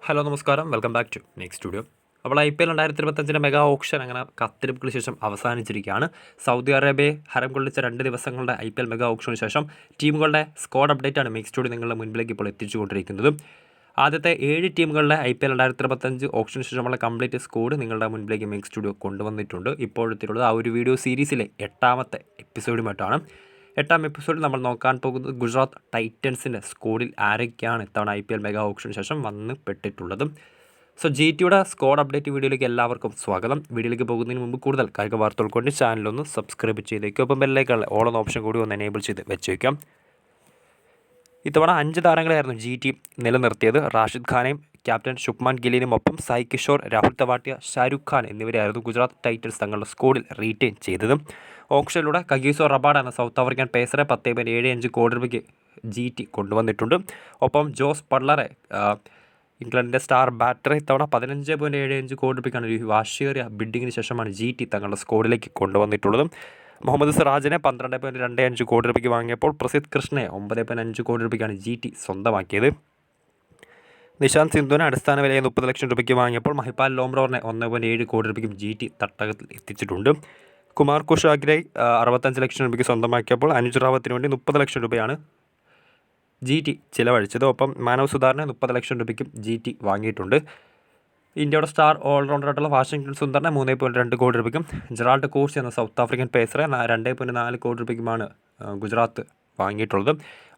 Hello നമസ്കാരം, welcome back to next studio. അപ്പോൾ IPL 2025 mega auction അങ്ങനെ കത്തിരിപ്പുകൾക്ക് ശേഷം അവസാനിച്ചിരിക്കുകയാണ്. സൗദി അറേബ്യയെ ഹരം കൊള്ളിച്ച 2 ദിവസങ്ങളുടെ IPL മെഗാ ഓപ്ഷന് ശേഷം ടീമുകളുടെ സ്ക്വാഡ് അപ്ഡേറ്റാണ് മിക്സ് സ്റ്റുഡിയോ നിങ്ങളുടെ മുൻപിലേക്ക് ഇപ്പോൾ എത്തിച്ചുകൊണ്ടിരിക്കുന്നത്. ആദ്യത്തെ 7 ടീമുകളുടെ IPL 2025 ഓപ്ഷന് ശേഷമുള്ള കംപ്ലീറ്റ് സ്കോഡ് നിങ്ങളുടെ മുൻപിലേക്ക് മിക്സ് സ്റ്റുഡിയോ കൊണ്ടുവന്നിട്ടുണ്ട്. ഇപ്പോഴത്തേക്കുള്ളത് ആ ഒരു വീഡിയോ സീരീസിലെ 8ാമത്തെ എപ്പിസോഡുമായിട്ടാണ്. 8ാം എപ്പിസോഡിൽ നമ്മൾ നോക്കാൻ പോകുന്നത് ഗുജറാത്ത് ടൈറ്റൻസിൻ്റെ സ്കോഡിൽ ആരൊക്കെയാണ് ഇത്തവണ IPL മെഗാ ഓപ്ഷന് ശേഷം വന്ന് പെട്ടിട്ടുള്ളത്. സോ GTയുടെ സ്ക്വാഡ് അപ്ഡേറ്റ് വീഡിയോയിലേക്ക് എല്ലാവർക്കും സ്വാഗതം. വീഡിയോയിലേക്ക് പോകുന്നതിന് മുമ്പ് കൂടുതൽ കായിക വാർത്തകൾ കൊണ്ട് ചാനലൊന്ന് സബ്സ്ക്രൈബ് ചെയ്തേക്കും. ഒപ്പം ബെല്ലേക്കുള്ള ഓൾ എന്ന ഓപ്ഷൻ കൂടി ഒന്ന് എനേബിൾ ചെയ്ത് വെച്ചേക്കാം. ഇത്തവണ 5 താരങ്ങളെയായിരുന്നു GT നിലനിർത്തിയത്. റാഷിദ് ഖാനെയും ക്യാപ്റ്റൻ ശുഭ്മാൻ ഗില്ലിനും ഒപ്പം സായ് കിഷോർ, രാഹുൽ തവാട്ടിയ, ഷാരൂഖ് ഖാൻ എന്നിവരെയായിരുന്നു ഗുജറാത്ത് ടൈറ്റൻസ് തങ്ങളുടെ സ്കോഡിൽ റീറ്റെയിൻ ചെയ്തത്. ഓപ്ഷനിലൂടെ കഗീസോ റബാഡ എന്ന സൗത്ത് ആഫ്രിക്കൻ പേസറെ 10.75 കോടി രൂപയ്ക്ക് GT കൊണ്ടുവന്നിട്ടുണ്ട്. ഒപ്പം ജോസ് ബട്ട്ലറെ ഇംഗ്ലണ്ടിൻ്റെ സ്റ്റാർ ബാറ്ററെ ഇത്തവണ 15.75 കോടി രൂപയ്ക്കാണ് ഒരു വാശിയേറിയ ബിഡിങ്ങിന് ശേഷമാണ് GT തങ്ങളുടെ സ്കോഡിലേക്ക് കൊണ്ടുവന്നിട്ടുള്ളത്. മുഹമ്മദ് സിറാജിനെ 12.25 കോടി രൂപയ്ക്ക് വാങ്ങിയപ്പോൾ പ്രസിദ്ധ് കൃഷ്ണയെ 9.5 കോടി രൂപയ്ക്കാണ് GT സ്വന്തമാക്കിയത്. നിശാന്ത് സിന്ധുവിനെ അടിസ്ഥാന വിലയെ 30 ലക്ഷം രൂപയ്ക്ക് വാങ്ങിയപ്പോൾ മഹിപാൽ ലോംറോറിനെ 1.7 കോടി രൂപയ്ക്കും GT തട്ടകത്തിൽ എത്തിച്ചിട്ടുണ്ട്. കുമാർ കുഷാഗ്രെ 65 ലക്ഷം രൂപയ്ക്ക് സ്വന്തമാക്കിയപ്പോൾ അനുജ് റാവത്തിന് വേണ്ടി 30 ലക്ഷം രൂപയാണ് GT ചിലവഴിച്ചത്. ഒപ്പം മാനവ് സുധാറിനെ 30 ലക്ഷം രൂപയ്ക്കും GT വാങ്ങിയിട്ടുണ്ട്. ഇന്ത്യയുടെ സ്റ്റാർ ഓൾറൗണ്ടറായിട്ടുള്ള വാഷിംഗ്ടൺ സുന്ദറിനെ 3.2 കോടി രൂപയ്ക്കും ജെറാൾഡ് കോഴ്സ് എന്ന സൗത്ത് ആഫ്രിക്കൻ പേസറെ 2.4 കോടി രൂപയ്ക്കുമാണ് ഗുജറാത്ത് വാങ്ങിയിട്ടുള്ളത്.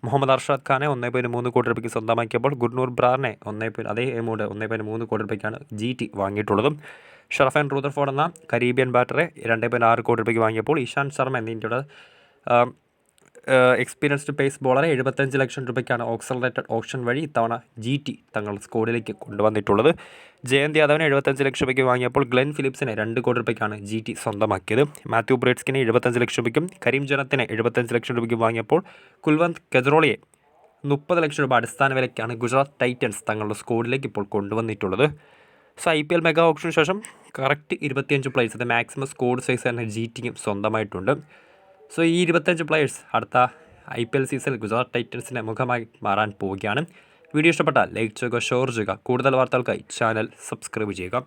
മുഹമ്മദ് അർഷാദ് ഖാനെ 1.3 കോടി രൂപയ്ക്ക് സ്വന്തമാക്കിയപ്പോൾ ഗുർനൂർ ബ്രാറിനെ അതേ എമൗണ്ട് 1.3 കോടി രൂപയ്ക്കാണ് GT വാങ്ങിയിട്ടുള്ളത്. ഷറഫൻ റൂദർഫോർഡ് എന്ന കരീബിയൻ ബാറ്ററെ 2.6 കോടി രൂപയ്ക്ക് വാങ്ങിയപ്പോൾ ഇഷാന്ത് ശർമ്മ എന്ന ഇന്ത്യയുടെ എക്സ്പീരിയൻസ്ഡ് പേസ് ബോളറെ 75 ലക്ഷം രൂപയ്ക്കാണ് ഓക്സലറേറ്റഡ് ഓപ്ഷൻ വഴി ഇത്തവണ GT തങ്ങൾ സ്കോഡിലേക്ക് കൊണ്ടുവന്നിട്ടുള്ളത്. ജയന്ത് യാദവിനെ 75 ലക്ഷം രൂപയ്ക്ക് വാങ്ങിയപ്പോൾ ഗ്ലെൻ ഫിലിപ്സിനെ 2 കോടി രൂപയ്ക്കാണ് GT സ്വന്തമാക്കിയത്. മാത്യു ബ്രേഡ്സ്കിനെ 75 ലക്ഷം രൂപയ്ക്കും കരീം ജനത്തിനെ 75 ലക്ഷം രൂപയ്ക്കും വാങ്ങിയപ്പോൾ കുൽവന്ത് കെജ്റോളിയെ 30 ലക്ഷം രൂപ അടിസ്ഥാന വിലയ്ക്കാണ് ഗുജറാത്ത് ടൈറ്റൻസ് തങ്ങളുടെ സ്കോഡിലേക്ക് ഇപ്പോൾ കൊണ്ടുവന്നിട്ടുള്ളത്. സോ IPL മെഗാ ഓപ്ഷന് ശേഷം കറക്റ്റ് 25 പ്ലേയേഴ്സ്, അത് മാക്സിമം സ്കോഡ് സൈസ് തന്നെ GTക്കും സ്വന്തമായിട്ടുണ്ട്. സോ ഈ 25 പ്ലേയേഴ്സ് അടുത്ത IPL സീസണിൽ ഗുജറാത്ത് ടൈറ്റൻസിൻ്റെ മുഖമായി മാറാൻ പോവുകയാണ്. വീഡിയോ ഇഷ്ടപ്പെട്ടാൽ ലൈക്ക് ചെയ്യുക, ഷെയർ ചെയ്യുക. കൂടുതൽ വാർത്തകൾക്കായി ചാനൽ സബ്സ്ക്രൈബ് ചെയ്യുക.